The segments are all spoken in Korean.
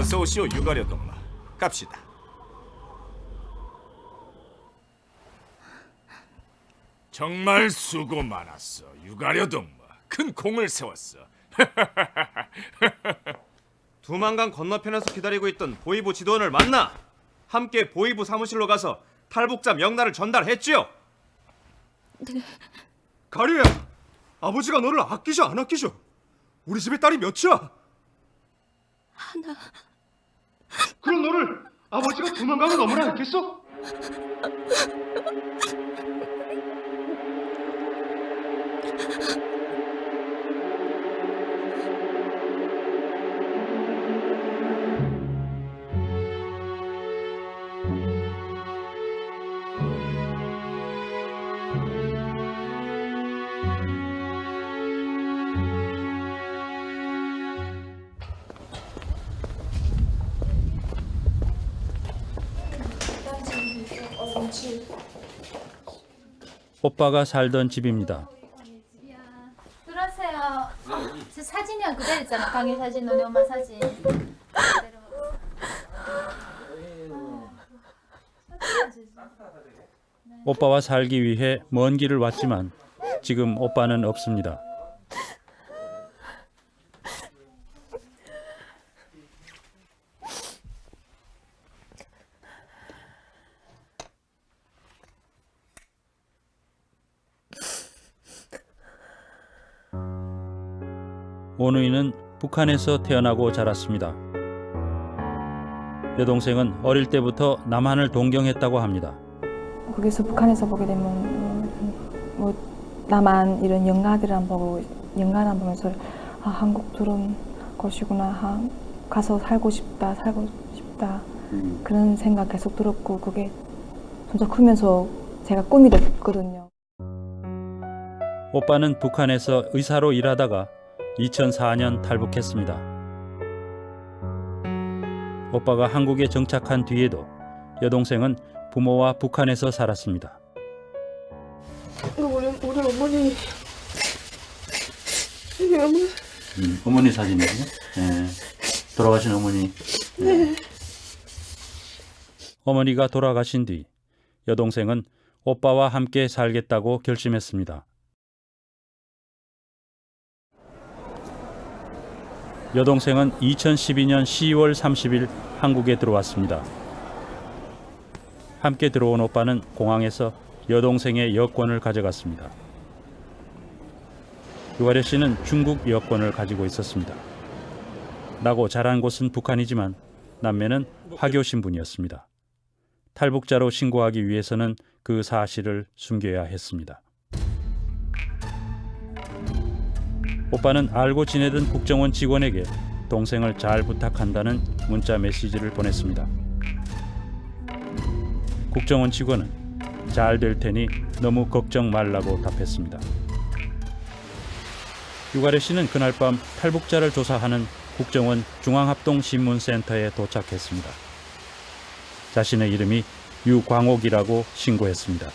어서 오시오 유가려 동무. 갑시다. 정말 수고 많았어 유가려 동무. 큰 공을 세웠어. 두만강 건너편에서 기다리고 있던 보이부 지도원을 만나 함께 보이부 사무실로 가서 탈북자 명단을 전달했지요. 네. 가리야, 아버지가 너를 아끼셔 안 아끼셔? 우리 집에 딸이 몇이야? 하나. 그럼 너를 아버지가 두만강을 넘으라 했겠어? 오빠가 살던 집입니다. 들어오세요. 저 사진이랑 그대로 있잖아. 강의 사진, 너네 엄마 사진. 오빠와 살기 위해 먼 길을 왔지만 지금 오빠는 없습니다. 오누이는 북한에서 태어나고 자랐습니다. 여동생은 어릴 때부터 남한을 동경했다고 합니다. 거기서 북한에서 보게 되면 뭐 남한 이런 영화들을 보고 영화를 보면서 아, 한국 저런 곳이구나, 아, 가서 살고 싶다 그런 생각 계속 들었고 그게 점점 크면서 제가 꿈이 됐거든요. 오빠는 북한에서 의사로 일하다가 2004년 탈북했습니다. 오빠가 한국에 정착한 뒤에도 여동생은 부모와 북한에서 살았습니다. 우리 어머니. 어머니 사진이요? 네. 돌아가신 어머니. 네. 어머니가 돌아가신 뒤 여동생은 오빠와 함께 살겠다고 결심했습니다. 여동생은 2012년 10월 30일 한국에 들어왔습니다. 함께 들어온 오빠는 공항에서 여동생의 여권을 가져갔습니다. 유가려 씨는 중국 여권을 가지고 있었습니다. 나고 자란 곳은 북한이지만 남매는 화교 신분이었습니다. 탈북자로 신고하기 위해서는 그 사실을 숨겨야 했습니다. 오빠는 알고 지내던 국정원 직원에게 동생을 잘 부탁한다는 문자 메시지를 보냈습니다. 국정원 직원은 잘 될 테니 너무 걱정 말라고 답했습니다. 유가려 씨는 그날 밤 탈북자를 조사하는 국정원 중앙합동신문센터에 도착했습니다. 자신의 이름이 유광옥이라고 신고했습니다.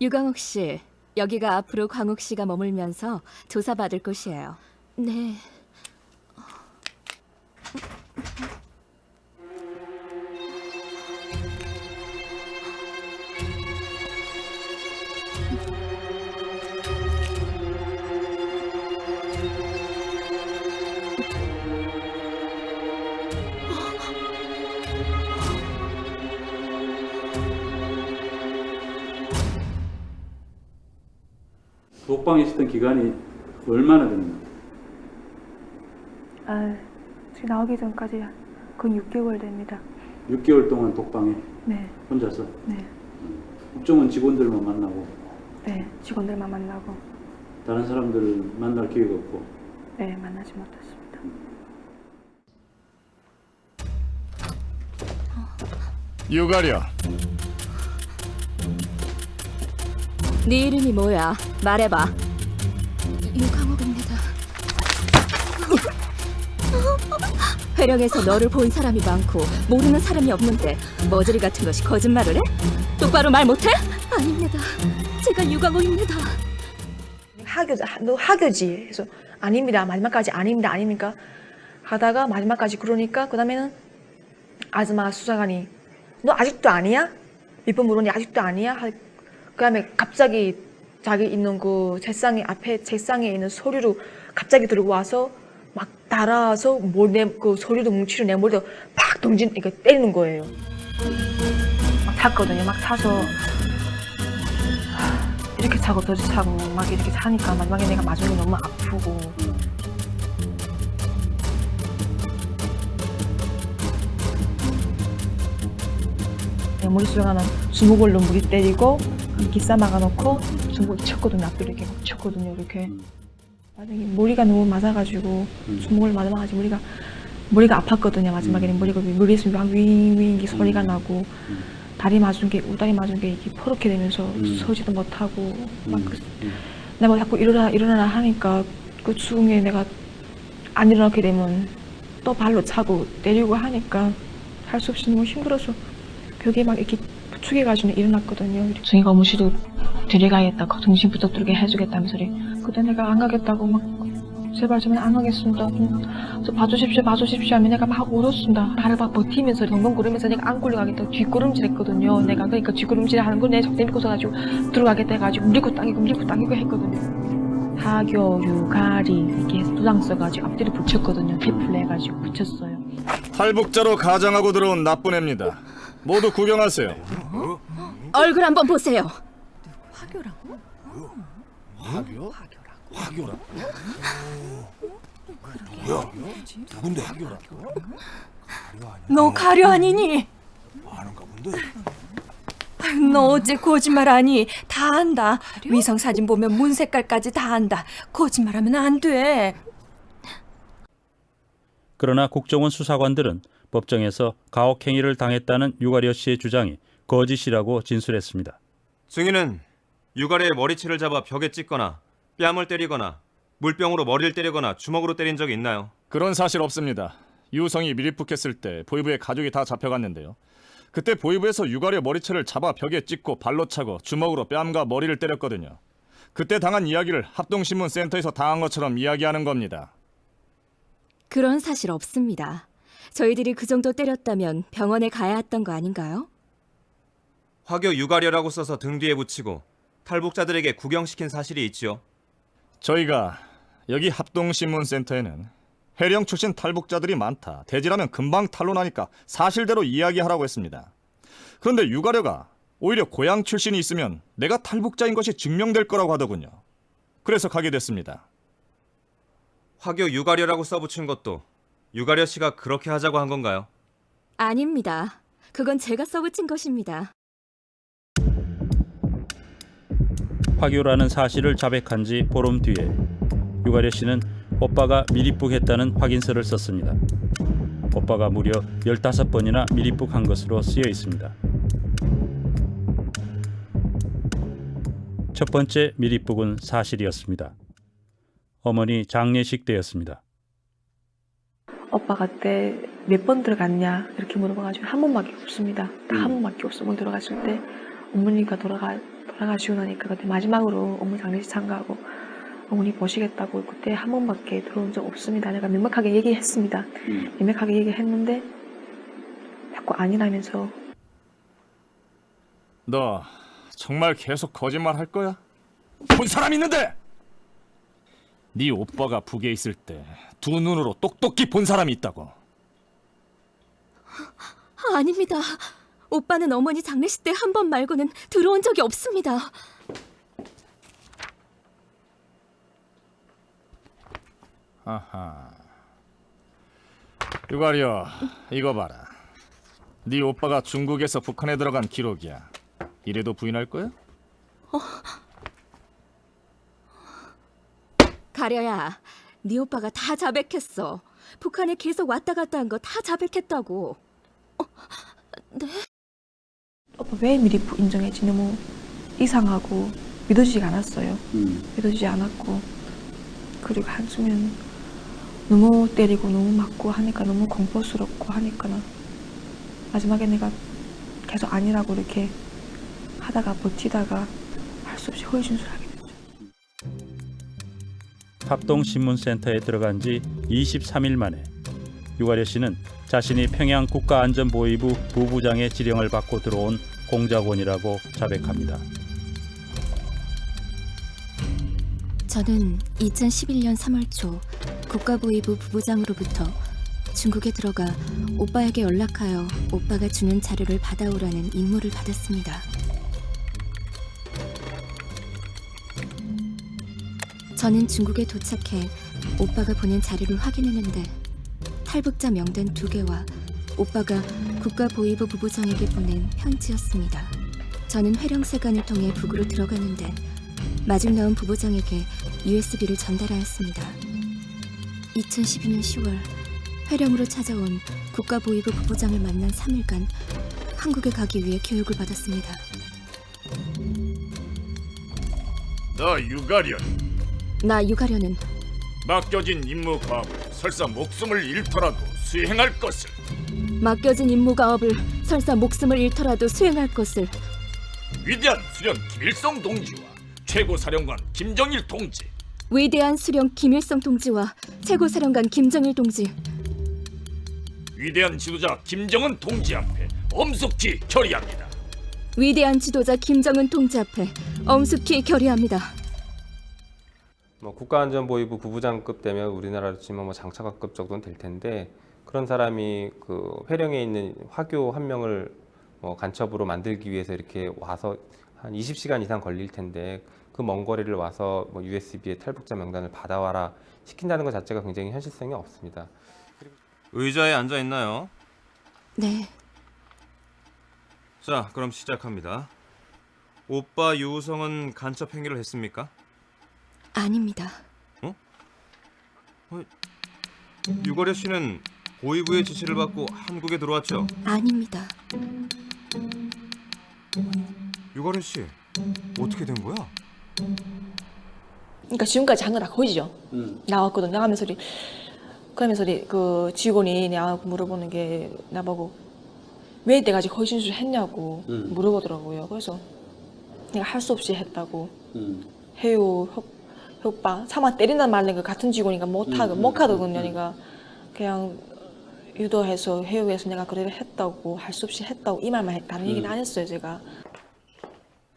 유광옥 씨, 여기가 앞으로 광옥 씨가 머물면서 조사받을 곳이에요. 네. 독방에 있었던 기간이 얼마나 됐나요? 아, 지금 나오기 전까지 거의 6개월 됩니다. 6개월 동안 독방에 네, 혼자서 네, 국정원 직원들만 만나고 네, 직원들만 만나고 다른 사람들을 만날 기회가 없고. 네, 만나지 못했습니다. 유가려. 네 이름이 뭐야? 말해봐. 유광옥입니다. 회령에서 너를 본 사람이 많고 모르는 사람이 없는데 머저리 같은 것이 거짓말을 해? 똑바로 말 못해? 아닙니다. 제가 유광옥입니다. 너 하교지. 그래서 아닙니다. 마지막까지 아닙니다. 아닙니까? 하다가 마지막까지 그러니까 그 다음에는 아줌마 수사관이 너 아직도 아니야? 몇 번 물었니? 아직도 아니야? 그 다음에 갑자기 자기 있는 그 책상에 있는 서류를 갑자기 들고 와서 막 달아서 그 서류도 뭉치로 내 머리도 팍 이렇게 때리는 거예요. 막 탔거든요. 막 타서 이렇게 차고 저렇게 차고 막 이렇게 차니까 마지막에 내가 마중이 너무 아프고 내 머릿속에 하는 주먹으로 물이 때리고 기싸 막아놓고 주먹을 쳤거든요. 앞으로 이렇게 막 쳤거든요. 이렇게 마중이 머리가 너무 맞아가지고 주먹을 맞아가지고 머리가 아팠거든요. 마지막에는 머리에서 막 윙윙 소리가 나고 다리 맞은 게 우다리 맞은 게 이게 퍼렇게 되면서 서지도 못하고 막 내가 자꾸 일어나라 하니까 그 중에 내가 안 일어나게 되면 또 발로 차고 때리고 하니까 할 수 없이 너무 힘들어서 벽에 막 이렇게 부축해가지고 일어났거든요. 중이가 업무실로 데려가겠다고 정신 부탁드리게 해주겠다는 소리. 그때 내가 안 가겠다고 막 제발 안 가겠습니다. 저 봐주십시오 하면 내가 막 울었습니다. 발을 막 버티면서 덩덩 구르면서 내가 안 굴러가겠다고 뒷걸음질했거든요. 내가 그러니까 뒷걸음질 하는 걸 내 적대 믿고 서가지고 들어가겠다 해가지고 밀고 당기고 했거든요. 하교, 유가리 이렇게 도장 써가지고 앞뒤로 붙였거든요. 테이프를 해가지고 붙였어요. 탈북자로 가장하고 들어온 나쁜 애입니다. 모두 구경하세요. 얼굴 한번 보세요. 너 가려 아니니? 너 어째 거짓말 아니? 다 안다. 위성 사진 보면 문 색깔까지 다 안다. 거짓말하면 안 돼. 그러나 국정원 수사관들은 법정에서 가혹행위를 당했다는 유가려 씨의 주장이 거짓이라고 진술했습니다. 증인은 유가리의 머리채를 잡아 벽에 찢거나 뺨을 때리거나 물병으로 머리를 때리거나 주먹으로 때린 적이 있나요? 그런 사실 없습니다. 유성이 밀입국했을 때 보이부의 가족이 다 잡혀갔는데요. 그때 보이부에서 유가려 머리채를 잡아 벽에 찢고 발로 차고 주먹으로 뺨과 머리를 때렸거든요. 그때 당한 이야기를 합동신문센터에서 당한 것처럼 이야기하는 겁니다. 그런 사실 없습니다. 저희들이 그 정도 때렸다면 병원에 가야 했던 거 아닌가요? 화교 유가려라고 써서 등 뒤에 붙이고 탈북자들에게 구경시킨 사실이 있지요. 저희가 여기 합동신문센터에는 해령 출신 탈북자들이 많다. 대지라면 금방 탄로나니까 사실대로 이야기하라고 했습니다. 그런데 유가려가 오히려 고향 출신이 있으면 내가 탈북자인 것이 증명될 거라고 하더군요. 그래서 가게 됐습니다. 화교 유가려라고 써붙인 것도 유가려 씨가 그렇게 하자고 한 건가요? 아닙니다. 그건 제가 써붙인 것입니다. 화교라는 사실을 자백한 지 보름 뒤에 유가려 씨는 오빠가 밀입국했다는 확인서를 썼습니다. 오빠가 무려 15번이나 밀입국한 것으로 쓰여 있습니다. 첫 번째 밀입국은 사실이었습니다. 어머니 장례식 때였습니다. 오빠가 그때 몇 번 들어갔냐 이렇게 물어봐가지고 한 번밖에 없습니다. 다 한 번밖에 없어. 뭐 들어갔을 때 어머니가 돌아가시고 나니까 그때 마지막으로 어머니 장례식 참가하고 어머니 보시겠다고 그때 한 번밖에 들어온 적 없습니다. 내가 명확하게 얘기했습니다. 명확하게 얘기했는데 자꾸 아니라면서. 너 정말 계속 거짓말 할 거야? 본 사람 있는데! 네 오빠가 북에 있을 때 두 눈으로 똑똑히 본 사람이 있다고. 아닙니다. 오빠는 어머니 장례식 때 한 번 말고는 들어온 적이 없습니다. 아하. 유가려, 이거 봐라. 네 오빠가 중국에서 북한에 들어간 기록이야. 이래도 부인할 거야? 가려야, 네 오빠가 다 자백했어. 북한에 계속 왔다 갔다 한 거 다 자백했다고. 오빠 왜 밀입국 인정했지? 너무 이상하고 믿어지지가 않았어요. 믿어지지 않았고 그리고 한숨은 너무 때리고 너무 맞고 하니까 너무 공포스럽고 하니까 마지막에 내가 계속 아니라고 이렇게 하다가 버티다가 할 수 없이 허위진술하게 됐죠. 합동신문센터에 들어간 지 23일 만에 유가려 씨는 자신이 평양 국가안전보위부 부부장의 지령을 받고 들어온 공작원이라고 자백합니다. 저는 2011년 3월 초 국가보위부 부부장으로부터 중국에 들어가 오빠에게 연락하여 오빠가 주는 자료를 받아오라는 임무를 받았습니다. 저는 중국에 도착해 오빠가 보낸 자료를 확인했는데 탈북자 명단 2개와 오빠가 국가보위부 부부장에게 보낸 편지였습니다. 저는 회령세관을 통해 북으로 들어갔는데 마중 나온 부부장에게 USB를 전달하였습니다. 2012년 10월 회령으로 찾아온 국가보위부 부부장을 만난 3일간 한국에 가기 위해 교육을 받았습니다. 너 유가련, 나 유가려는 맡겨진 임무 과업을 설사 목숨을 잃더라도 수행할 것을. 맡겨진 임무 가업을 설사 목숨을 잃더라도 수행할 것을. 위대한 수령 김일성 동지와 최고사령관 김정일 동지, 위대한 수령 김일성 동지와 최고사령관 김정일 동지, 위대한 지도자 김정은 동지 앞에 엄숙히 결의합니다. 위대한 지도자 김정은 동지 앞에 엄숙히 결의합니다. 국가안전보위부 부부장급 되면 우리나라로 치면 장차관급 정도는 될 텐데, 그런 사람이 그 회령에 있는 화교 한 명을 간첩으로 만들기 위해서 이렇게 와서 한 20시간 이상 걸릴 텐데, 그 먼 거리를 와서 USB에 탈북자 명단을 받아와라 시킨다는 것 자체가 굉장히 현실성이 없습니다. 의자에 앉아 있나요? 네, 자, 그럼 시작합니다. 오빠 유우성은 간첩 행위를 했습니까? 아닙니다. 유가려 씨는 보위부의 지시를 받고 한국에 들어왔죠? 아닙니다. 유가려 씨, 어떻게 된 거야? 그러니까 지금까지 한 거 다 거지죠. 나왔거든. 나가면서 그러면서 그 직원이 내가 물어보는 게 나보고 왜 내가 거짓 진술을 했냐고 물어보더라고요. 그래서 내가 할 수 없이 했다고. 해요 협박 차마 때린단 말은 그 같은 직원이니까 못 하거든요. 그러니까 그냥 유도해서 해요해서 내가 그래도 했다고, 할 수 없이 했다고 이 말만 했. 다른 얘기는 안 했어요 제가.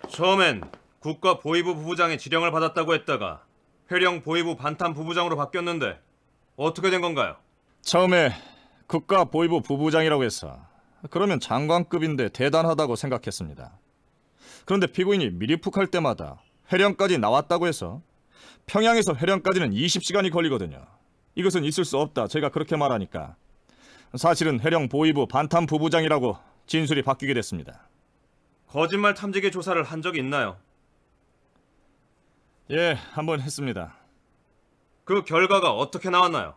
처음엔 국가 보위부 부부장의 지령을 받았다고 했다가 회령 보위부 반탄 부부장으로 바뀌었는데 어떻게 된 건가요? 처음에 국가 보위부 부부장이라고 해서 그러면 장관급인데 대단하다고 생각했습니다. 그런데 피고인이 미리푹할 때마다 회령까지 나왔다고 해서 평양에서 회령까지는 20시간이 걸리거든요. 이것은 있을 수 없다. 제가 그렇게 말하니까 사실은 회령 보위부 반탄 부부장이라고 진술이 바뀌게 됐습니다. 거짓말 탐지기 조사를 한 적이 있나요? 예, 한번 했습니다. 그 결과가 어떻게 나왔나요?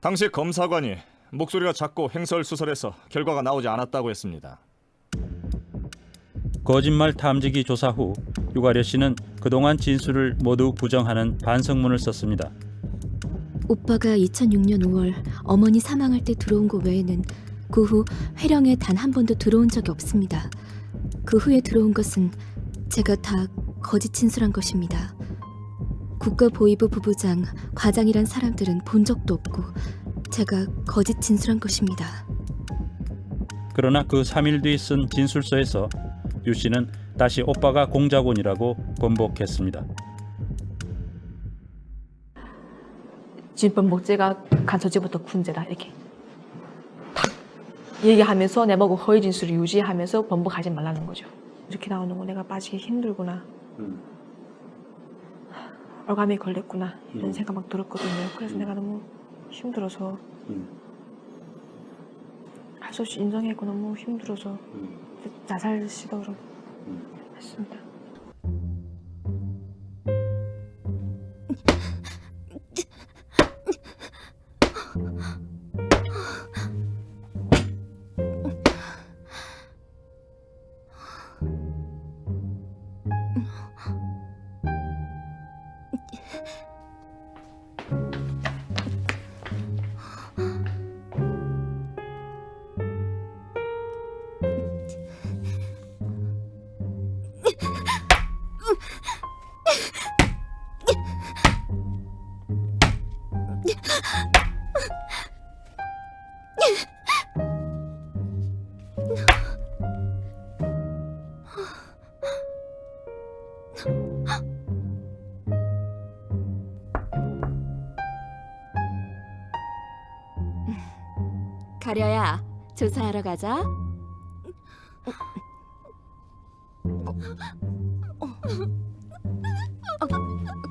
당시 검사관이 목소리가 작고 횡설수설해서 결과가 나오지 않았다고 했습니다. 거짓말 탐지기 조사 후 유가려 씨는 그동안 진술을 모두 부정하는 반성문을 썼습니다. 오빠가 2006년 5월 어머니 사망할 때 들어온 거 외에는 그 후 회령에 단 한 번도 들어온 적이 없습니다. 그 후에 들어온 것은 제가 다 거짓 진술한 것입니다. 국가보위부 부부장, 과장이란 사람들은 본 적도 없고 제가 거짓 진술한 것입니다. 그러나 그 3일 뒤 쓴 진술서에서 유 씨는 다시 오빠가 공작원이라고 번복했습니다. 지금 번복죄가 간첩죄부터 군죄다 이렇게 탁 얘기하면서 내보고 허위 진술을 유지하면서 번복하지 말라는 거죠. 이렇게 나오는 거 내가 빠지기 힘들구나. 얼감이 걸렸구나 이런 생각 막 들었거든요. 그래서 내가 너무 힘들어서 할 수 없이 인정했고 너무 힘들어서 자살 시도를 했습니다. 가려야, 조사하러 가자.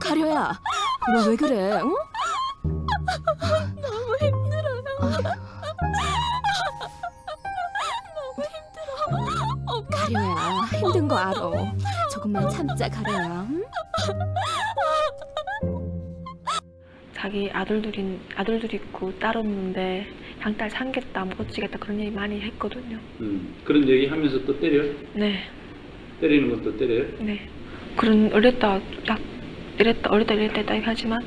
가려야, 너 왜 그래? 어? 너무 힘들어요. 너무 힘들어. 가려야, 힘든 거 알아. 조금만 참자, 가려야. 응? 자기 아들들 있고 딸 없는데 양딸 삼겠다 못 고치겠다 그런 얘기 많이 했거든요. 그런 얘기 하면서 또 때려요? 네, 때리는 것도 때려요? 네. 그런 어렸다 이랬다 하지만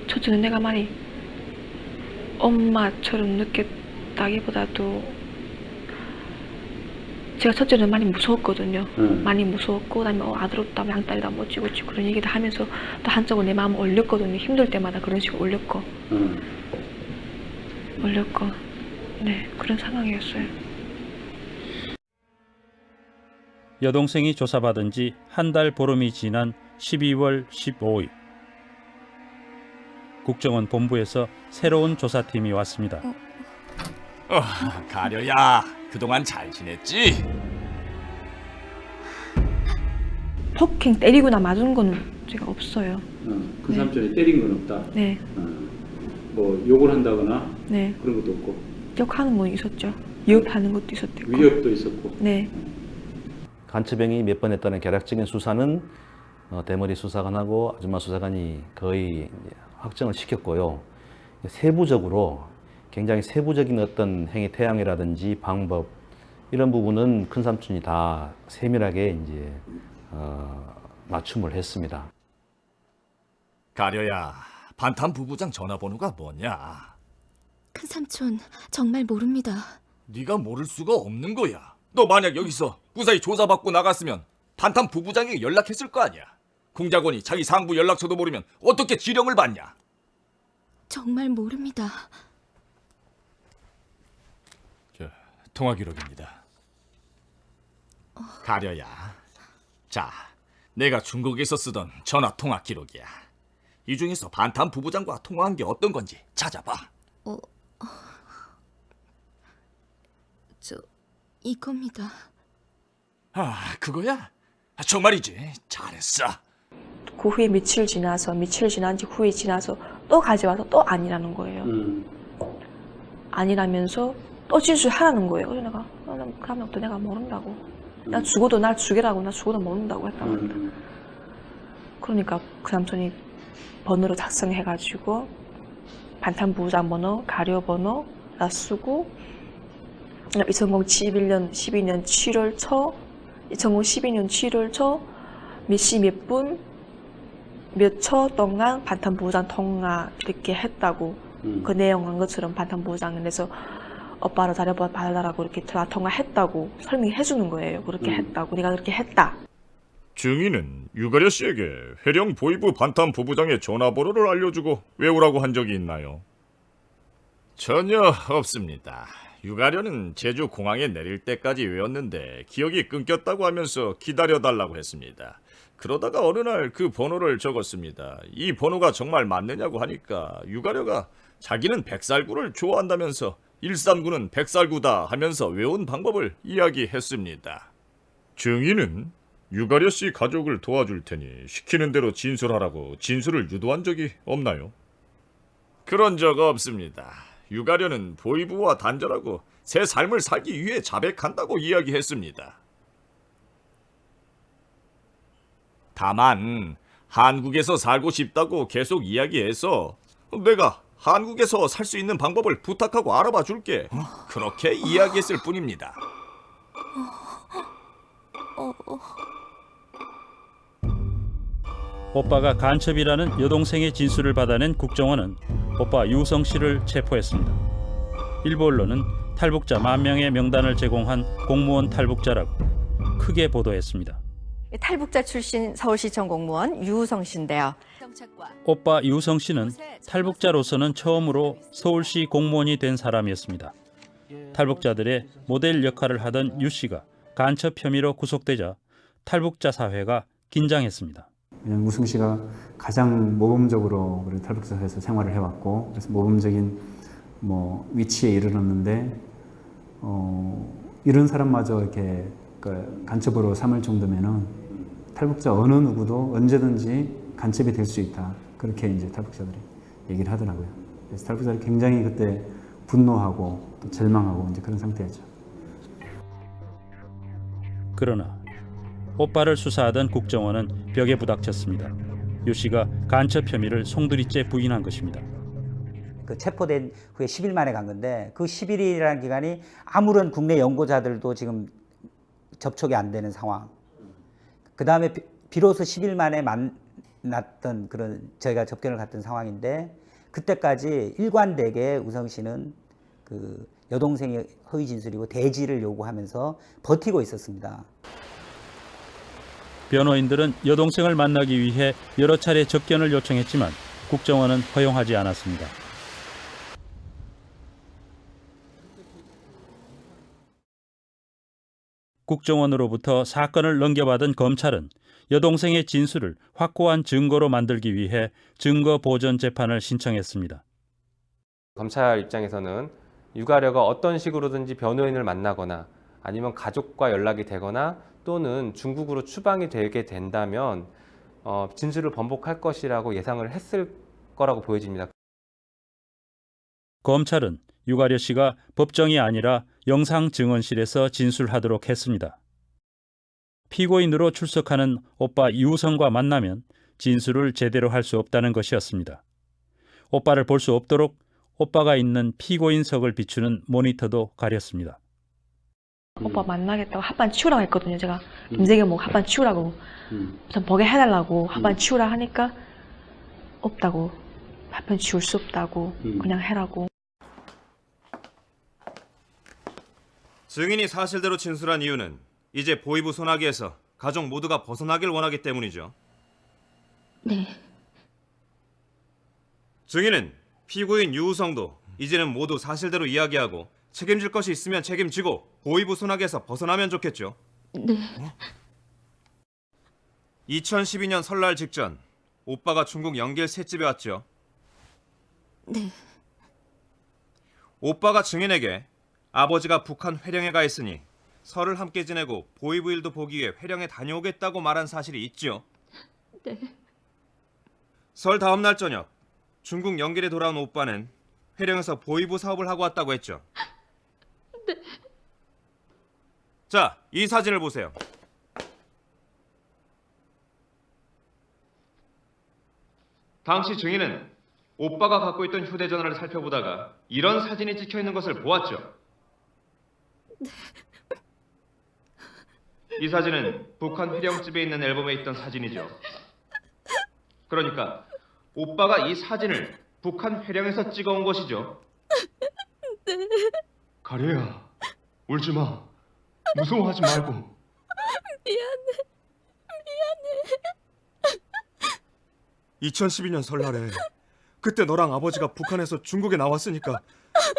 첫째는 내가 많이 엄마처럼 느꼈다기보다도 제가 첫째는 많이 무서웠거든요. 많이 무서웠고 그다음에 아들 없다 양딸이다 못 지고치 그런 얘기를 하면서 또 한쪽으로 내 마음을 올렸거든요. 힘들 때마다 그런 식으로 올렸고 네 그런 상황이었어요. 여동생이 조사받은 지 한 달 보름이 지난 12월 15일 국정원 본부에서 새로운 조사팀이 왔습니다. 가려야, 그동안 잘 지냈지? 폭행 때리거나 맞은 거는 제가 없어요. 그 네. 삼촌이 때린 건 없다. 네, 뭐 욕을 한다거나 네. 그런 것도 없고 욕하는 건 있었죠. 위협하는 것도 있었고. 위협도 있었고. 네. 간첩행위 몇 번 했다는 개략적인 수사는 대머리 수사관하고 아줌마 수사관이 거의 이제 확정을 시켰고요. 세부적으로 굉장히 세부적인 어떤 행위 태양이라든지 방법 이런 부분은 큰 삼촌이 다 세밀하게 이제 맞춤을 했습니다. 가려야, 반탄 부부장 전화번호가 뭐냐? 큰 삼촌, 정말 모릅니다. 네가 모를 수가 없는 거야. 너 만약 여기서 무사히 조사받고 나갔으면 반탄 부부장에게 연락했을 거 아니야. 공작원이 자기 상부 연락처도 모르면 어떻게 지령을 받냐? 정말 모릅니다. 통화 기록입니다. 가려야. 자, 내가 중국에서 쓰던 전화 통화 기록이야. 이 중에서 반탄 부부장과 통화한 게 어떤 건지 찾아봐. 이겁니다. 아, 그거야? 정말이지. 잘했어. 그 후에 며칠 지난 지 후에 지나서 또 가져와서 또 아니라는 거예요. 아니라면서 또 진술하라는 거예요. 그래서 내가 그러면 또 내가 모른다고. 나 죽어도 날 죽이라고. 나 죽어도 모른다고 했단 말이야. 그러니까 그 삼촌이 번호로 작성해가지고 반탄 부부장 번호, 가려 번호 다 쓰고 2012년 7월 초 2012년 7월 초 몇 시 몇 분 몇 초 동안 반탄 부부장 통화 이렇게 했다고 그 내용 한 것처럼 반탄 부부장에서 오빠로 자료받아달라고 이렇게 통화했다고 설명해 주는 거예요. 그렇게 했다고. 네가 그렇게 했다. 증인은 유가려 씨에게 회령 보이부 반탄 부부장의 전화번호를 알려주고 외우라고 한 적이 있나요? 전혀 없습니다. 유가려는 제주 공항에 내릴 때까지 외웠는데 기억이 끊겼다고 하면서 기다려달라고 했습니다. 그러다가 어느 날 그 번호를 적었습니다. 이 번호가 정말 맞느냐고 하니까 유가려가 자기는 백살구를 좋아한다면서 139는 백살구다 하면서 외운 방법을 이야기했습니다. 증인은 유가려 씨 가족을 도와줄 테니 시키는 대로 진술하라고 진술을 유도한 적이 없나요? 그런 적 없습니다. 유가려는 보이부와 단절하고 새 삶을 살기 위해 자백한다고 이야기했습니다. 다만 한국에서 살고 싶다고 계속 이야기해서 내가 한국에서 살 수 있는 방법을 부탁하고 알아봐 줄게. 그렇게 이야기했을 뿐입니다. 오빠가 간첩이라는 여동생의 진술을 받아낸 국정원은 오빠 유성 씨를 체포했습니다. 일부 언론은 탈북자 10,000명의 명단을 제공한 공무원 탈북자라고 크게 보도했습니다. 탈북자 출신 서울시청 공무원 유성 씨인데요. 오빠 유성 씨는 탈북자로서는 처음으로 서울시 공무원이 된 사람이었습니다. 탈북자들의 모델 역할을 하던 유 씨가 간첩 혐의로 구속되자 탈북자 사회가 긴장했습니다. 우승 씨가 가장 모범적으로 우리 탈북자 사회에서 생활을 해왔고, 그래서 모범적인 위치에 이르렀는데 이런 사람마저 이렇게 간첩으로 삼을 정도면은 탈북자 어느 누구도 언제든지 간첩이 될 수 있다. 그렇게 이제 탈북자들이 얘기를 하더라고요. 그래서 탈북자들이 굉장히 그때 분노하고 또 절망하고 이제 그런 상태였죠. 그러나 오빠를 수사하던 국정원은 벽에 부닥쳤습니다. 유 씨가 간첩 혐의를 송두리째 부인한 것입니다. 그 체포된 후에 10일 만에 간 건데 그 10일이라는 기간이 아무런 국내 연구자들도 지금 접촉이 안 되는 상황. 그 다음에 비로소 10일 만에 만났던 그런 저희가 접견을 갔던 상황인데 그때까지 일관되게 우성 씨는 그 여동생이 허위 진술이고 대지를 요구하면서 버티고 있었습니다. 변호인들은 여동생을 만나기 위해 여러 차례 접견을 요청했지만 국정원은 허용하지 않았습니다. 국정원으로부터 사건을 넘겨받은 검찰은 여동생의 진술을 확고한 증거로 만들기 위해 증거 보전 재판을 신청했습니다. 검찰 입장에서는 유가려가 어떤 식으로든지 변호인을 만나거나 아니면 가족과 연락이 되거나 또는 중국으로 추방이 되게 된다면 진술을 번복할 것이라고 예상을 했을 거라고 보여집니다. 검찰은 유가려 씨가 법정이 아니라 영상 증언실에서 진술하도록 했습니다. 피고인으로 출석하는 오빠 유성과 만나면 진술을 제대로 할 수 없다는 것이었습니다. 오빠를 볼 수 없도록 오빠가 있는 피고인석을 비추는 모니터도 가렸습니다. 오빠 만나겠다고 합반 치우라고 했거든요. 제가 김재경 보고 합반 치우라고 전 보게 해달라고 합반 치우라 하니까 없다고, 합반 치울 수 없다고 그냥 해라고. 증인이 사실대로 진술한 이유는 이제 보위부 소나기에서 가족 모두가 벗어나길 원하기 때문이죠. 네. 증인은 피고인 유우성도 이제는 모두 사실대로 이야기하고 책임질 것이 있으면 책임지고 보위부 소나기에서 벗어나면 좋겠죠. 네. 2012년 설날 직전 오빠가 중국 영길 셋집에 왔죠. 네. 오빠가 증인에게 아버지가 북한 회령에 가 있으니 설을 함께 지내고 보위부 일도 보기 위해 회령에 다녀오겠다고 말한 사실이 있죠. 네. 설 다음 날 저녁 중국 영길에 돌아온 오빠는 회령에서 보위부 사업을 하고 왔다고 했죠. 네. 자, 이 사진을 보세요. 당시 증인은 오빠가 갖고 있던 휴대전화를 살펴보다가 이런 사진이 찍혀 있는 것을 보았죠. 이 사진은 북한 회령집에 있는 앨범에 있던 사진이죠. 그러니까 오빠가 이 사진을 북한 회령에서 찍어온 것이죠. 네. 가려야, 울지 마. 무서워하지 말고. 미안해. 2012년 설날에 그때 너랑 아버지가 북한에서 중국에 나왔으니까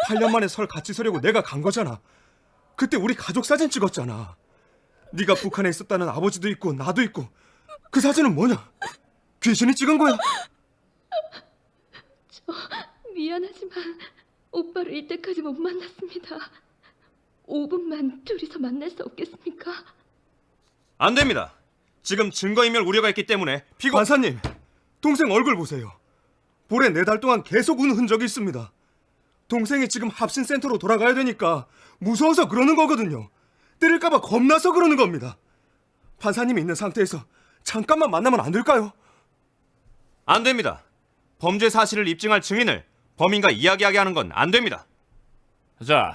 8년 만에 설 같이 서려고 내가 간 거잖아. 그때 우리 가족 사진 찍었잖아. 네가 북한에 있었다는 아버지도 있고 나도 있고. 그 사진은 뭐냐? 귀신이 찍은 거야? 저 미안하지만 오빠를 이때까지 못 만났습니다. 5분만 둘이서 만날 수 없겠습니까? 안 됩니다. 지금 증거인멸 우려가 있기 때문에 관사님, 동생 얼굴 보세요. 볼에 4달 동안 계속 운 흔적이 있습니다. 동생이 지금 합신센터로 돌아가야 되니까 무서워서 그러는 거거든요. 때릴까봐 겁나서 그러는 겁니다. 판사님이 있는 상태에서 잠깐만 만나면 안 될까요? 안 됩니다. 범죄 사실을 입증할 증인을 범인과 이야기하게 하는 건 안 됩니다. 자,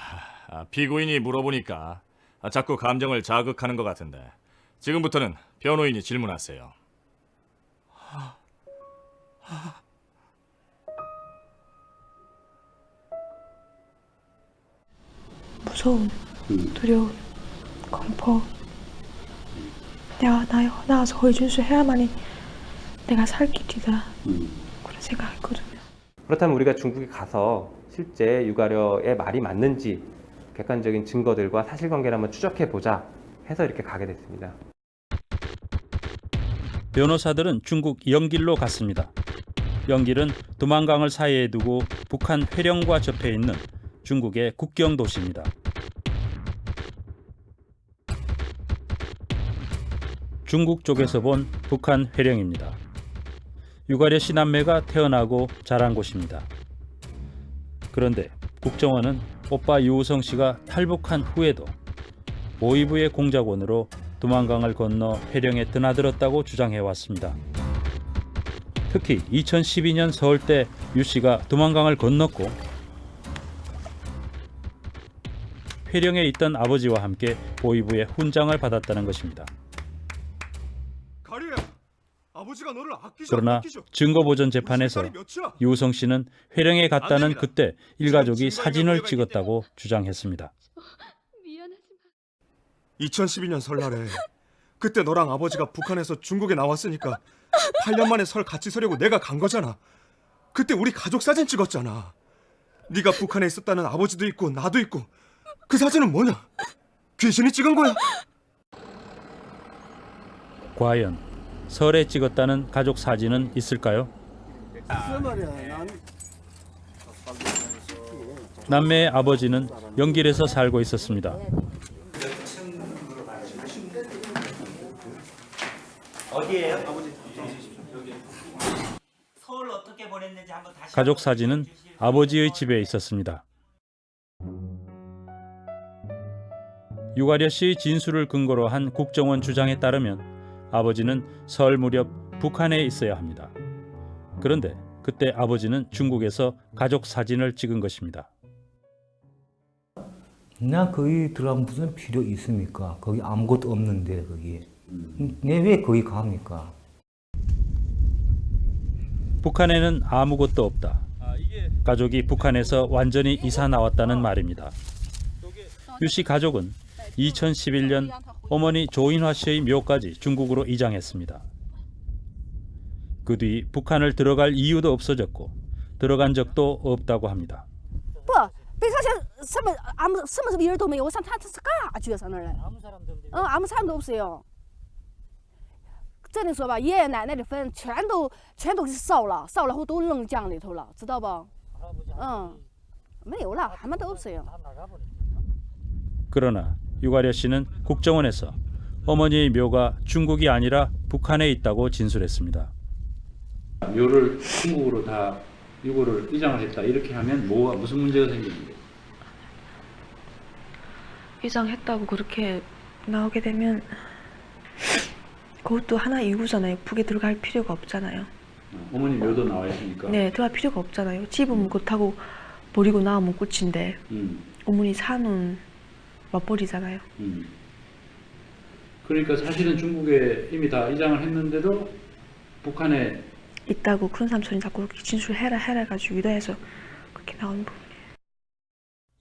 피고인이 물어보니까 자꾸 감정을 자극하는 것 같은데 지금부터는 변호인이 질문하세요. 무서움, 두려움, 공포. 내가 나와서 허위 진술해야만이 내가 살 길이다. 그런 생각했거든요. 그렇다면 우리가 중국에 가서 실제 유가려의 말이 맞는지 객관적인 증거들과 사실관계를 한번 추적해 보자 해서 이렇게 가게 됐습니다. 변호사들은 중국 영길로 갔습니다. 영길은 두만강을 사이에 두고 북한 회령과 접해 있는 중국의 국경 도시입니다. 중국 쪽에서 본 북한 회령입니다. 유가려 씨 남매가 태어나고 자란 곳입니다. 그런데 국정원은 오빠 유우성 씨가 탈북한 후에도 모의부의 공작원으로 두만강을 건너 회령에 드나들었다고 주장해왔습니다. 특히 2012년 서울 때 유 씨가 두만강을 건넜고 회령에 있던 아버지와 함께 모의부의 훈장을 받았다는 것입니다. 가리야, 아버지가 너를 아끼지 그러나 증거보전 재판에서 유우성 씨는 회령에 갔다는 그때 일가족이 사진을 찍었다고 주장했습니다. 2012년 설날에 그때 너랑 아버지가 북한에서 중국에 나왔으니까 8년 만에 설 같이 서려고 내가 간 거잖아. 그때 우리 가족 사진 찍었잖아. 네가 북한에 있었다는 아버지도 있고 나도 있고. 그 사진은 뭐냐? 귀신이 찍은 거야? 과연 설에 찍었다는 가족 사진은 있을까요? 남매의 아버지는 영길에서 살고 있었습니다. 어디예요? 서울 어떻게 보냈는지 한번 다시. 가족 사진은 아버지의 집에 있었습니다. 유가려 씨의 진술을 근거로 한 국정원 주장에 따르면 아버지는 설 무렵 북한에 있어야 합니다. 그런데 그때 아버지는 중국에서 가족 사진을 찍은 것입니다. 나 거기 들어가면 무슨 필요 있습니까? 거기 아무것도 없는데 거기. 내 왜 거기 갑니까? 북한에는 아무것도 없다. 가족이 북한에서 완전히 이사 나왔다는 말입니다. 유 씨 가족은 2011년 어머니 조인화 씨의 묘까지 중국으로 이장했습니다. 그 뒤 북한을 들어갈 이유도 없어졌고 들어간 적도 없다고 합니다. 北朝鲜什么人都没有，我想他是干角色那儿来？俺们啥人都없어요。真的说吧，爷爷奶奶的坟全都给烧了后都扔江里头了，知道不？没有了，俺们都없어요。 그러나 유가려 씨는 국정원에서 어머니의 묘가 중국이 아니라 북한에 있다고 진술했습니다. 묘를 중국으로 다 이거를 이장을 했다 이렇게 하면 무슨 문제가 생기는데? 이장했다고 그렇게 나오게 되면 그것도 하나 이유잖아요. 북에 들어갈 필요가 없잖아요. 어머니 묘도 나와 있으니까. 네, 들어갈 필요가 없잖아요. 집은 그렇다고 버리고 나오면 끝인데 어머니 산은 맞벌이잖아요. 그러니까 사실은 중국에 이미 다 이장을 했는데도 북한에 있다고 큰 삼촌이 자꾸 그렇게 진술해라 해가지고 유도해서 그렇게 나오는 부분이에요.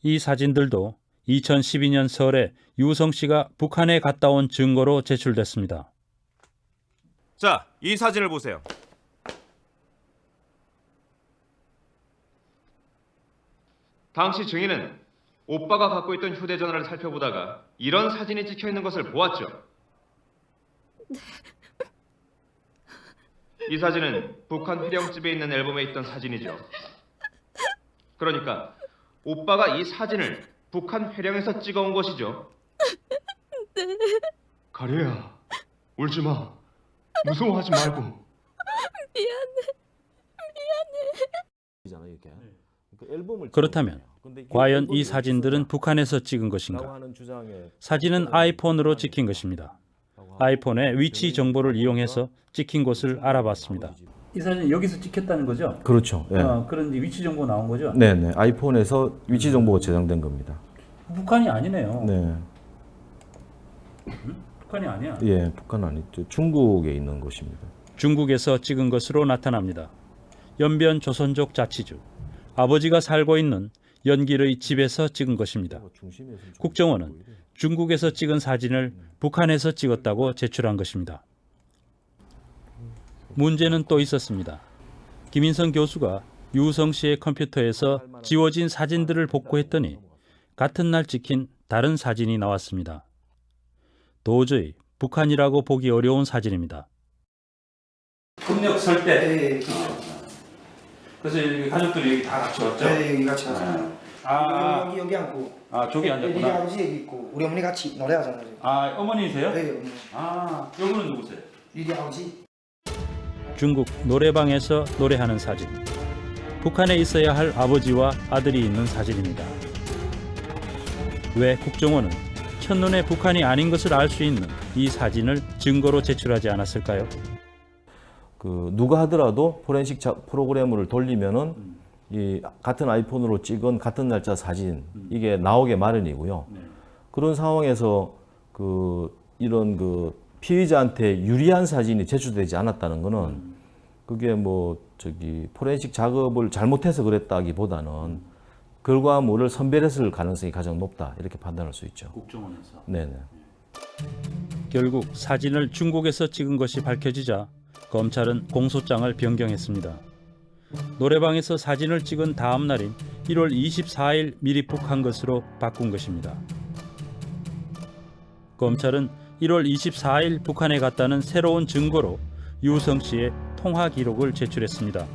이 사진들도 2012년 설에 유우성 씨가 북한에 갔다 온 증거로 제출됐습니다. 자, 이 사진을 보세요. 당시 증인은 오빠가 갖고 있던 휴대전화를 살펴보다가 이런 사진이 찍혀 있는 것을 보았죠. 이 사진은 북한 회령집에 있는 앨범에 있던 사진이죠. 그러니까 오빠가 이 사진을 북한 회령에서 찍어온 것이죠. 가려야, 울지 마. 무서워하지 말고. 미안해. 그렇다면 과연 이 사진들은 북한에서 찍은 것인가? 사진은 아이폰으로 찍힌 것입니다. 아이폰의 위치 정보를 이용해서 찍힌 곳을 알아봤습니다. 이 사진 여기서 찍혔다는 거죠? 그렇죠. 예. 그런 위치 정보 나온 거죠? 네네. 아이폰에서 위치 정보가 저장된 겁니다. 북한이 아니네요. 네. 북한이 아니야. 예, 북한 아니죠. 중국에 있는 곳입니다. 중국에서 찍은 것으로 나타납니다. 연변 조선족 자치주, 아버지가 살고 있는 연길의 집에서 찍은 것입니다. 국정원은 중국에서 찍은 사진을 북한에서 찍었다고 제출한 것입니다. 문제는 또 있었습니다. 김인성 교수가 유우성 씨의 컴퓨터에서 지워진 사진들을 복구했더니 같은 날 찍힌 다른 사진이 나왔습니다. 도저히 북한이라고 보기 어려운 사진입니다. 금력 설 때. 그래서 여기 가족들이 여기 다 같이 왔죠? 네, 여기 같이 왔어요. 여기 앉고. 아, 저기 앉았구나. 우리 아버지 여기 있고 우리 어머니 같이 노래하잖아요. 아, 어머니세요? 네, 어머니. 아, 여기는 누구세요? 우리 아버지. 중국 노래방에서 노래하는 사진. 북한에 있어야 할 아버지와 아들이 있는 사진입니다. 왜 국정원은 첫눈에 북한이 아닌 것을 알 수 있는 이 사진을 증거로 제출하지 않았을까요? 누가 하더라도 포렌식 프로그램을 돌리면은 이 같은 아이폰으로 찍은 같은 날짜 사진 이게 나오게 마련이고요. 그런 상황에서 이런 피의자한테 유리한 사진이 제출되지 않았다는 거는 그게 포렌식 작업을 잘못해서 그랬다기보다는 결과물을 선별했을 가능성이 가장 높다 이렇게 판단할 수 있죠. 국정원에서. 네네. 결국 사진을 중국에서 찍은 것이 밝혀지자 검찰은 공소장을 변경했습니다. 노래방에서 사진을 찍은 다음 날인 1월 24일 미리북한 것으로 바꾼 것입니다. 검찰은 1월 24일 북한에 갔다는 새로운 증거로 유성 씨의 통화 기록을 제출했습니다.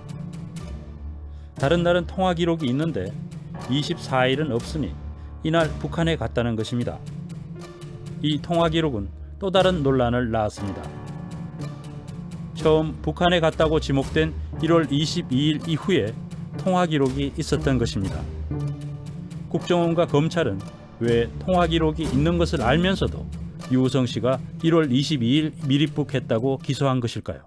다른 날은 통화 기록이 있는데 24일은 없으니 이날 북한에 갔다는 것입니다. 이 통화 기록은 또 다른 논란을 낳았습니다. 처음 북한에 갔다고 지목된 1월 22일 이후에 통화 기록이 있었던 것입니다. 국정원과 검찰은 왜 통화 기록이 있는 것을 알면서도 유우성 씨가 1월 22일 미리북했다고 기소한 것일까요?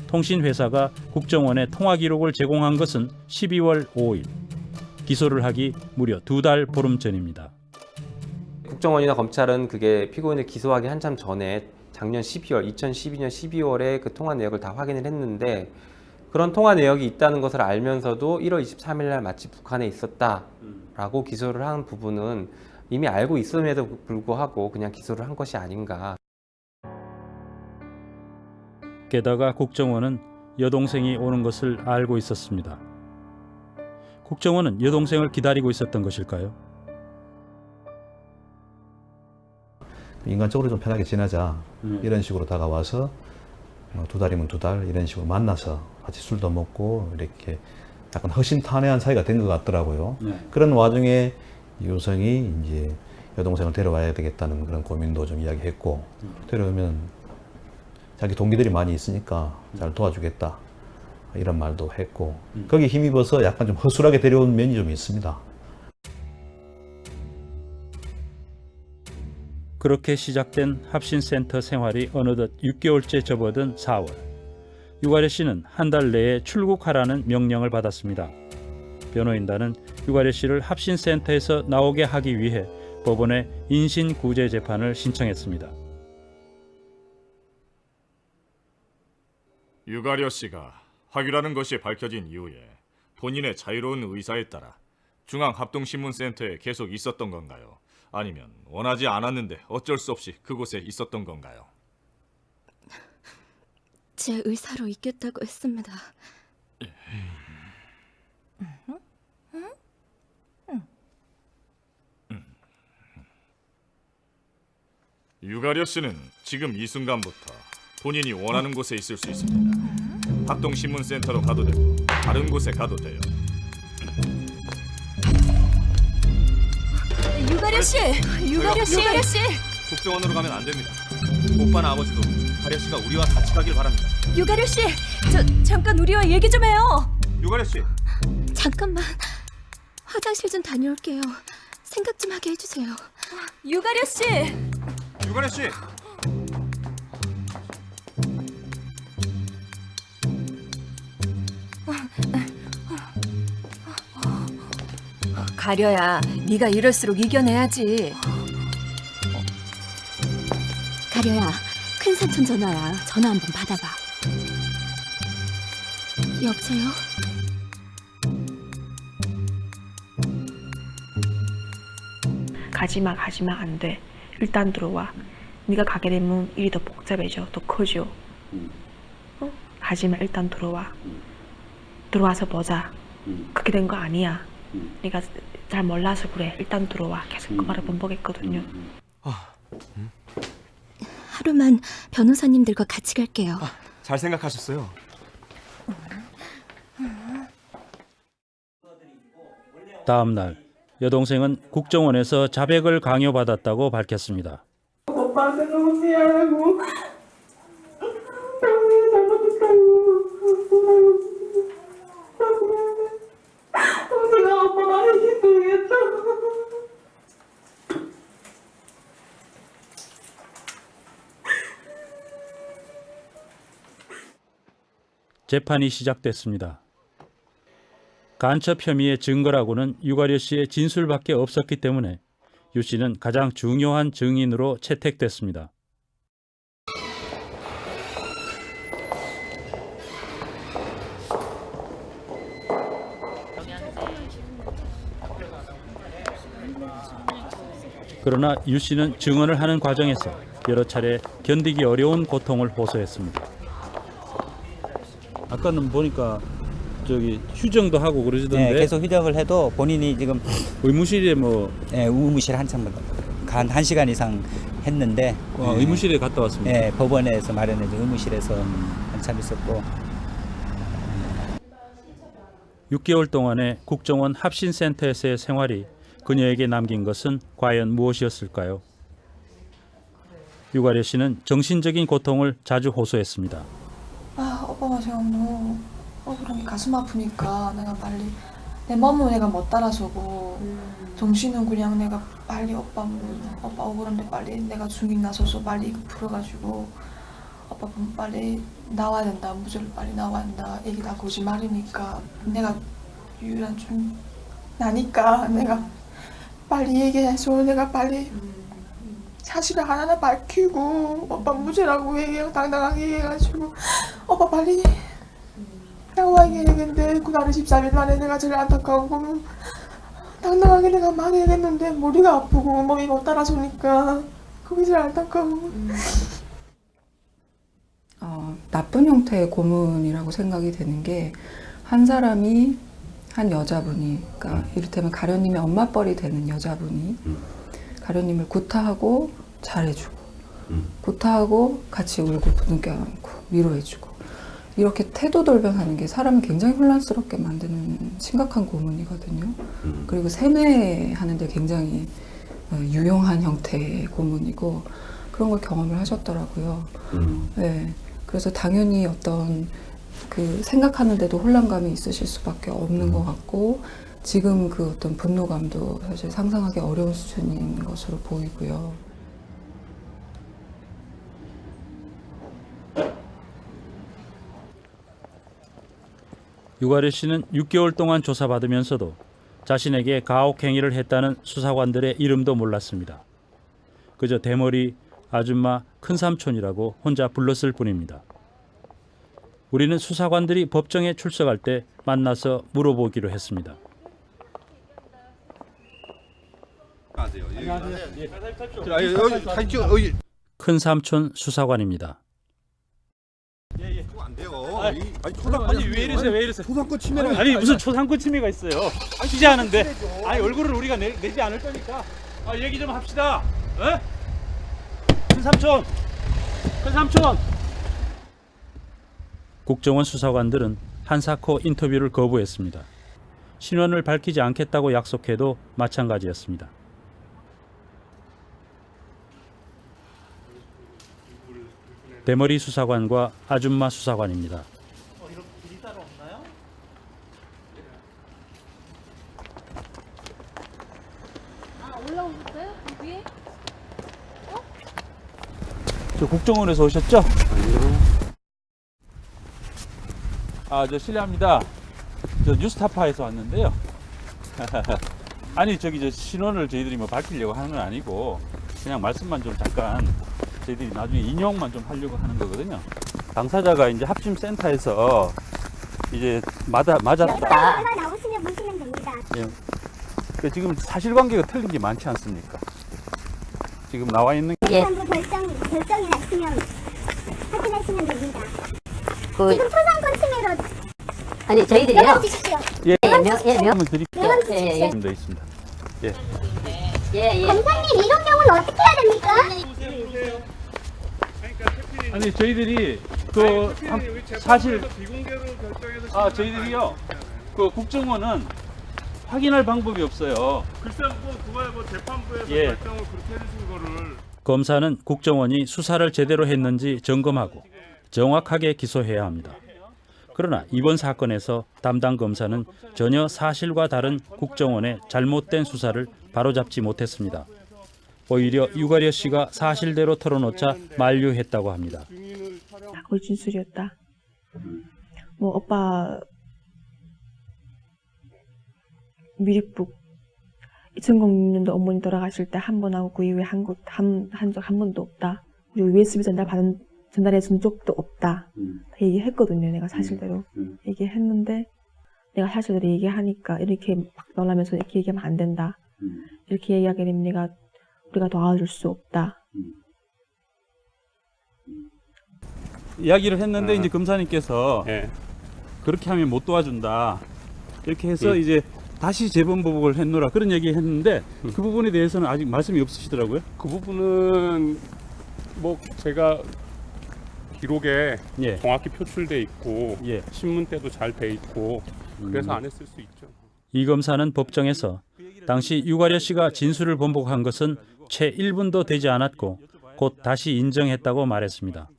통신회사가 국정원에 통화 기록을 제공한 것은 12월 5일, 기소를 하기 무려 2달 보름 전입니다. 국정원이나 검찰은 그게 피고인을 기소하기 한참 전에 작년 12월, 2012년 12월에 그 통화 내역을 다 확인을 했는데 그런 통화 내역이 있다는 것을 알면서도 1월 23일 날 마치 북한에 있었다라고 기소를 한 부분은 이미 알고 있음에도 불구하고 그냥 기소를 한 것이 아닌가. 게다가 국정원은 여동생이 오는 것을 알고 있었습니다. 국정원은 여동생을 기다리고 있었던 것일까요? 인간적으로 좀 편하게 지내자 이런 식으로 다가와서 2달이면 2달 이런 식으로 만나서 같이 술도 먹고 이렇게 약간 허심탄회한 사이가 된 것 같더라고요. 그런 와중에 유성이 이제 여동생을 데려와야 되겠다는 그런 고민도 좀 이야기했고 데려오면 자기 동기들이 많이 있으니까 잘 도와주겠다 이런 말도 했고 거기에 힘입어서 약간 좀 허술하게 데려온 면이 좀 있습니다. 그렇게 시작된 합신센터 생활이 어느덧 6개월째 접어든 4월. 유가려 씨는 한 달 내에 출국하라는 명령을 받았습니다. 변호인단은 유가려 씨를 합신센터에서 나오게 하기 위해 법원에 인신구제 재판을 신청했습니다. 유가려 씨가 화규라는 것이 밝혀진 이후에 본인의 자유로운 의사에 따라 중앙합동신문센터에 계속 있었던 건가요? 아니면 원하지 않았는데 어쩔 수 없이 그곳에 있었던 건가요? 제 의사로 있겠다고 했습니다. 유가려 씨는 지금 이 순간부터 본인이 원하는 곳에 있을 수 있습니다. 합동신문센터로 가도 되고 다른 곳에 가도 돼요. 유가려 씨! 유가려 씨! 유가려 씨! 국정원으로 가면 안 됩니다. 오빠나 아버지도 가려 씨가 우리와 같이 가길 바랍니다. 유가려 씨! 잠깐 우리와 얘기 좀 해요! 유가려 씨! 잠깐만. 화장실 좀 다녀올게요. 생각 좀 하게 해주세요. 유가려 씨! 유가려 씨! 가려야, 네가 이럴수록 이겨내야지. 가려야, 큰 삼촌 전화야. 전화 한번 받아봐. 여보세요? 가지마 안 돼. 일단 들어와. 네가 가게 되면 일이 더 복잡해져. 더 커져. 가지마, 일단 들어와. 들어와서 보자. 그렇게 된 거 아니야. 네가 잘 몰라서 그래. 일단 들어와. 계속 그 말을 반복했거든요. 하루만 변호사님들과 같이 갈게요. 잘 생각하셨어요. 다음 날 여동생은 국정원에서 자백을 강요받았다고 밝혔습니다. 오빠한테 너무 미안하고 내가 오빠 말을 기쁘겠죠. 재판이 시작됐습니다. 간첩 혐의의 증거라고는 유가려 씨의 진술밖에 없었기 때문에 유 씨는 가장 중요한 증인으로 채택됐습니다. 그러나 유 씨는 증언을 하는 과정에서 여러 차례 견디기 어려운 고통을 호소했습니다. 아까는 보니까 저기 휴정도 하고 그러시던데. 네, 계속 휴정을 해도 본인이 지금 의무실에 뭐 의무실 한참 한 1시간 이상 했는데 의무실에 갔다 왔습니다. 네, 법원에서 마련해준 의무실에서 한참 있었고 6개월 동안의 국정원 합신센터에서의 생활이 그녀에게 남긴 것은 과연 무엇이었을까요? 유가려 씨는 정신적인 고통을 자주 호소했습니다. 오빠가 지금 너무 억울한 가슴 아프니까 내가 빨리 내 마음은 내가 못 따라서고 정신은 그냥 내가 빨리 오빠 억울한데 빨리 내가 중인 나서서 빨리 이거 풀어가지고 오빠 빨리 나와야 된다. 무죄를 빨리 나와야 된다. 얘기 다 거짓말이니까 내가 유일한 좀 나니까 내가 빨리 얘기해서 내가 빨리 사실을 하나하나 밝히고 오빠 무죄라고 얘기하고 당당하게 얘기해가지고 오빠 빨리 나와야 되겠는데 그날은 13일 만에 내가 제일 안타까운 거는 당당하게 내가 말해야겠는데 머리가 아프고 몸이 못 따라서니까 그게 제일 안타까워. 나쁜 형태의 고문이라고 생각이 되는 게 한 사람이 한 여자분이 그러니까 이를테면 가련님의 엄마뻘이 되는 여자분이 가련님을 구타하고 잘해주고 구타하고 같이 울고 부둥켜 안고 위로해주고 이렇게 태도 돌변하는 게 사람을 굉장히 혼란스럽게 만드는 심각한 고문이거든요. 그리고 세뇌하는 데 굉장히 유용한 형태의 고문이고 그런 걸 경험을 하셨더라고요. 네. 그래서 당연히 어떤 그 생각하는데도 혼란감이 있으실 수밖에 없는 것 같고 지금 그 어떤 분노감도 사실 상상하기 어려운 수준인 것으로 보이고요. 유가려 씨는 6개월 동안 조사받으면서도 자신에게 가혹행위를 했다는 수사관들의 이름도 몰랐습니다. 그저 대머리, 아줌마, 큰삼촌이라고 혼자 불렀을 뿐입니다. 우리는 수사관들이 법정에 출석할 때 만나서 물어보기로 했습니다. 큰삼촌 수사관입니다. 아니 왜 이러세요? 초상권 침해가 아니 무슨 초상권 침해가 있어요? 취재하는데 아니 얼굴을 우리가 내지 않을 거니까 얘기 좀 합시다. 에? 큰삼촌. 국정원 수사관들은 한사코 인터뷰를 거부했습니다. 신원을 밝히지 않겠다고 약속해도 마찬가지였습니다. 대머리 수사관과 아줌마 수사관입니다. 이런 길이 따로 없나요? 올라오셨어요? 위에? 저 국정원에서 오셨죠? 저 실례합니다. 저 뉴스타파에서 왔는데요. 아니 저기 저 신원을 저희들이 뭐 밝히려고 하는 건 아니고 그냥 말씀만 좀 잠깐 저희들이 나중에 인용만 좀 하려고 하는 거거든요. 당사자가 이제 합심센터에서 이제 맞았다. 나오시면 보시면 됩니다. 예. 그 지금 사실관계가 틀린 게 많지 않습니까? 지금 나와 있는 예. 결정이 났으면 확인하시면 됩니다. 지금 초상권 침해로 아니 저희들이요. 명함 주십시오. 명함 한번 드릴게요. 명함 주십시오. 돼 있습니다. 검사님 이런 경우는 어떻게 해야 됩니까? 아니 저희들이 사실 저희들이요 그 국정원은 확인할 방법이 없어요. 글쎄 그거야 재판부에서 결정을 그렇게 해주신 거를. 검사는 국정원이 수사를 제대로 했는지 점검하고 정확하게 기소해야 합니다. 그러나 이번 사건에서 담당 검사는 전혀 사실과 다른 국정원의 잘못된 수사를 바로잡지 못했습니다. 오히려 유가려 씨가 사실대로 털어놓자 만류했다고 합니다. 거의 진술이었다. 뭐 오빠 미립북 2006년도 어머니 돌아가실 때 한 번 하고 그 이후에 한 적 한 번도 없다. 그리고 USB 전달해 준 적도 없다. 얘기했거든요. 내가 사실대로 얘기했는데 내가 사실대로 얘기하니까 이렇게 막 놀라면서 이렇게 얘기하면 안 된다. 이렇게 얘기하게 되면 우리가 도와줄 수 없다. 이야기를 했는데 이제 검사님께서 그렇게 하면 못 도와준다. 이렇게 해서 이제 다시 재범 보복을 했노라 그런 얘기 했는데 그 부분에 대해서는 아직 말씀이 없으시더라고요. 그 부분은 뭐 제가 기록에 정확히 표출돼 있고 신문 때도 잘 돼 있고 그래서 안 했을 수 있죠. 이 검사는 법정에서 당시 유가려 씨가 진술을 번복한 것은 채 1분도 되지 않았고 곧 다시 인정했다고 말했습니다.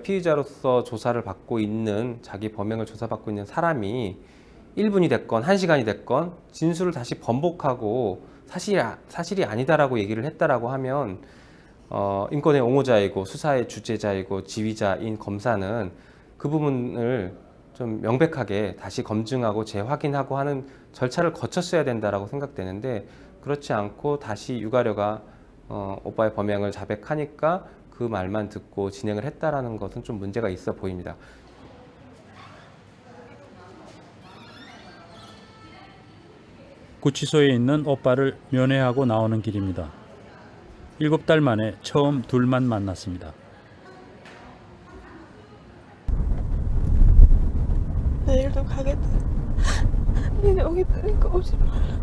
피의자로서 조사를 받고 있는 자기 범행을 조사받고 있는 사람이 1분이 됐건 1시간이 됐건 진술을 다시 번복하고 사실이 아니다라고 얘기를 했다라고 하면 인권의 옹호자이고 수사의 주재자이고 지휘자인 검사는 그 부분을 좀 명백하게 다시 검증하고 재확인하고 하는 절차를 거쳤어야 된다라고 생각되는데 그렇지 않고 다시 유가려가 오빠의 범행을 자백하니까 그 말만 듣고 진행을 했다라는 것은 좀 문제가 있어 보입니다. 구치소에 있는 오빠를 면회하고 나오는 길입니다. 7달 만에 처음 둘만 만났습니다. 내일도 가겠다. 니네 오겠다니까 오지 말라.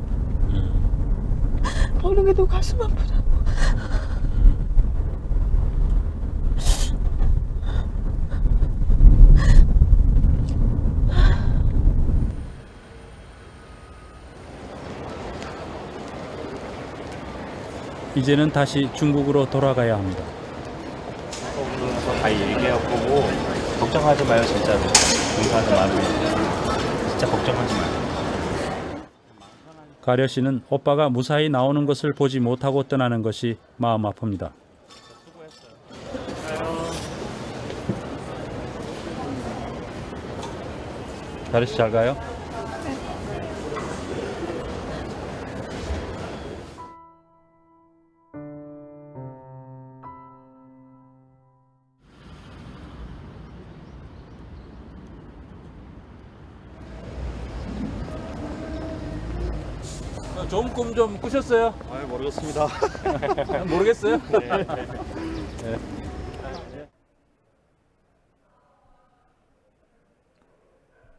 오는 게 너 가슴 아프다고. 이제는 다시 중국으로 돌아가야 합니다. 다 얘기해보고 걱정하지 마요 진짜로. 공사하지 말고 진짜 걱정하지 마요. 가려 씨는 오빠가 무사히 나오는 것을 보지 못하고 떠나는 것이 마음 아픕니다. 가려 씨 잘 가요? 좋은 꿈 좀 꾸셨어요? 모르겠습니다. 모르겠어요?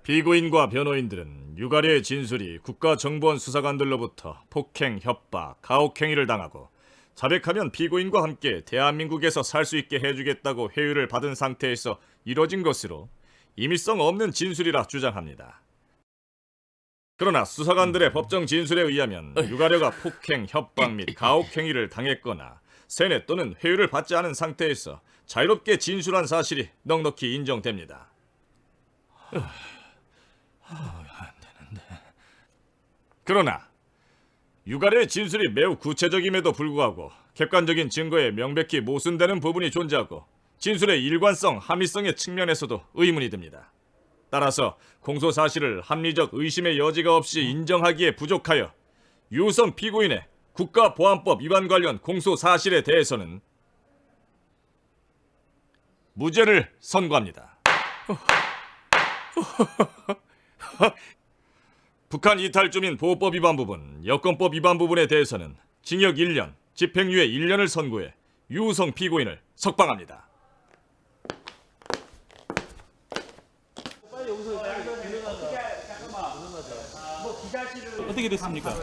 피고인과 변호인들은 유가려의 진술이 국가정보원 수사관들로부터 폭행, 협박, 가혹행위를 당하고 자백하면 피고인과 함께 대한민국에서 살 수 있게 해주겠다고 회유를 받은 상태에서 이뤄진 것으로 임의성 없는 진술이라 주장합니다. 그러나 수사관들의 법정 진술에 의하면 유가려가 폭행, 협박 및 가혹행위를 당했거나 세뇌 또는 회유를 받지 않은 상태에서 자유롭게 진술한 사실이 넉넉히 인정됩니다. 그러나 유가려의 진술이 매우 구체적임에도 불구하고 객관적인 증거에 명백히 모순되는 부분이 존재하고 진술의 일관성, 합리성의 측면에서도 의문이 듭니다. 따라서 공소 사실을 합리적 의심의 여지가 없이 인정하기에 부족하여 유선 피고인의 국가보안법 위반 관련 공소 사실에 대해서는 무죄를 선고합니다. 북한 이탈주민 보호법 위반 부분, 여권법 위반 부분에 대해서는 징역 1년, 집행유예 1년을 선고해 유우성 피고인을 석방합니다. 어떻게 됐습니까?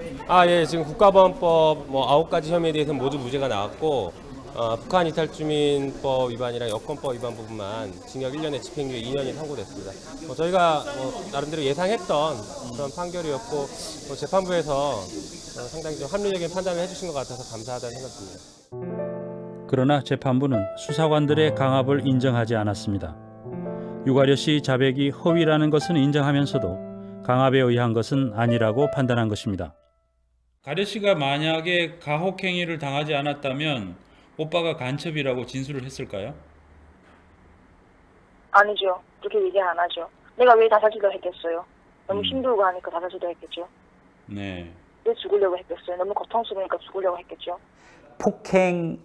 예, 지금 국가보안법 뭐 9가지 혐의에 대해서 모두 무죄가 나왔고 북한 이탈주민법 위반이랑 여권법 위반 부분만 징역 1년에 집행유예 2년이 선고됐습니다. 저희가 나름대로 예상했던 그런 판결이었고 재판부에서 상당히 좀 합리적인 판단을 해주신 것 같아서 감사하다는 생각입니다. 그러나 재판부는 수사관들의 강압을 인정하지 않았습니다. 유가려 씨 자백이 허위라는 것은 인정하면서도 강압에 의한 것은 아니라고 판단한 것입니다. 가려 씨가 만약에 가혹행위를 당하지 않았다면 오빠가 간첩이라고 진술을 했을까요? 아니죠. 그렇게 얘기 안 하죠. 내가 왜 자살시도 했겠어요. 너무 힘들고 하니까 자살시도 했겠죠. 네. 왜 죽으려고 했겠어요. 너무 고통스러우니까 죽으려고 했겠죠. 폭행이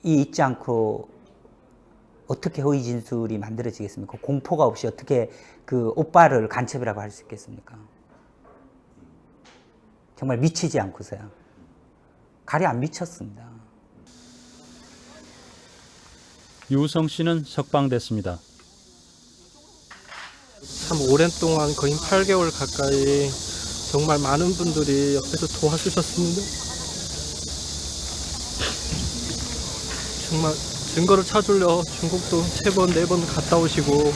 있지 않고 어떻게 허위 진술이 만들어지겠습니까? 공포가 없이 어떻게 그 오빠를 간첩이라고 할 수 있겠습니까? 정말 미치지 않고서야. 가려 안 미쳤습니다. 유우성 씨는 석방됐습니다. 참 오랜 동안 거의 8개월 가까이 정말 많은 분들이 옆에서 도와주셨습니다. 정말 증거를 찾으려 중국도 3번, 4번 갔다 오시고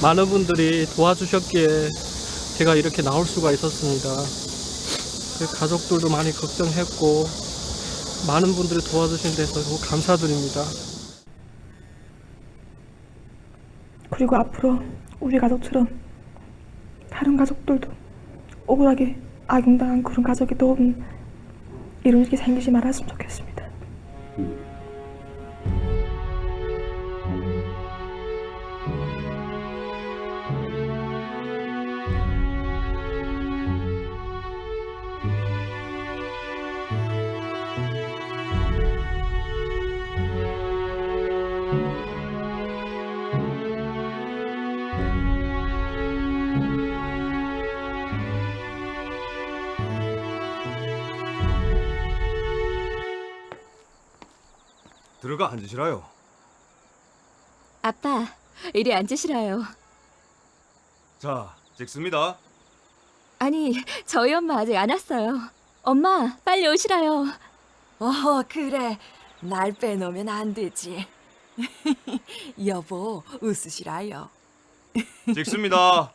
많은 분들이 도와주셨기에 제가 이렇게 나올 수가 있었습니다. 가족들도 많이 걱정했고 많은 분들이 도와주신 데서 너무 감사드립니다. 그리고 앞으로 우리 가족처럼 다른 가족들도 억울하게 악용당한 그런 가족이 또 이런 일이 생기지 말았으면 좋겠습니다. 들어가 앉으시라요. 아빠, 이리 앉으시라요. 자, 찍습니다. 아니, 저희 엄마 아직 안 왔어요. 엄마, 빨리 오시라요. 그래. 날 빼놓으면 안 되지. 여보, 웃으시라요. 찍습니다.